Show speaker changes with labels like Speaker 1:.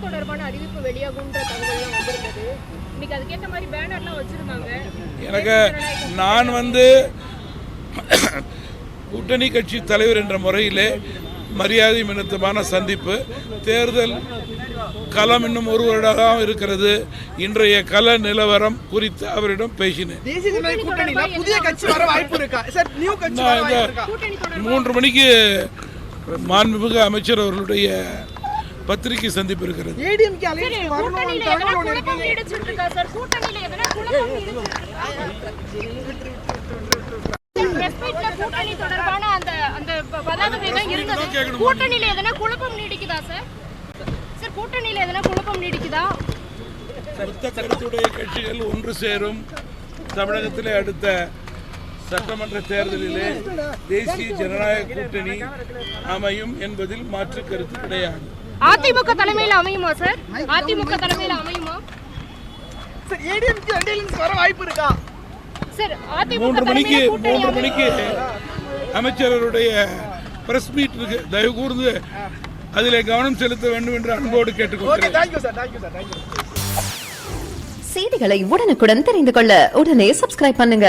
Speaker 1: தொடர்பான அறிவிப்பு வெளியாகுன்ற தகவல்லாம் வந்திருந்தது. இன்னைக்கு அதுக்கேற்ற மாதிரி பேனர்லாம் வச்சிருந்தாங்க.
Speaker 2: எனக்கு நான் கூட்டணி கட்சி தலைவர் என்ற முறையிலே மரியாதை நிமித்தமான சந்திப்பு. தேர்தல் களம் இன்னும் ஒரு வருடம் இருக்கிறது. இன்றைய கள நிலவரம் குறித்து அவரிடம் பேசினேன். 3 மணிக்கு மாண்புமிகு அமைச்சர் அவர்களுடைய பத்திரிகை சந்திப்பு இருக்கிறது. கட்சிகள் ஒன்று சேரும். தமிழகத்திலே அடுத்த சட்டமன்ற தேர்தலிலே தேசிய ஜனநாயக கூட்டணி அமையும் என்பதில் மாற்று கருத்து கிடையாது.
Speaker 1: அதிமுக தலைமையில் அமையுமா சார்? அதிமுக தலைமையில் அமையுமா
Speaker 3: சார்? ஏடிஎம்கே அண்டியலிங்ஸ் வர வாய்ப்பு இருக்கா
Speaker 1: சார்?
Speaker 2: 3 மணிக்கு அமைச்சருடைய பிரஸ் மீட் இருக்கு. தயவு கூர்ந்து அதிலே கவனம் செலுத்த வேண்டும் என்று அன்போடு கேட்டுக்கொள்கிறேன்.
Speaker 4: செய்திகளை உடனுக்குடன் தெரிந்து கொள்ள உடனே சப்ஸ்கிரைப் பண்ணுங்க.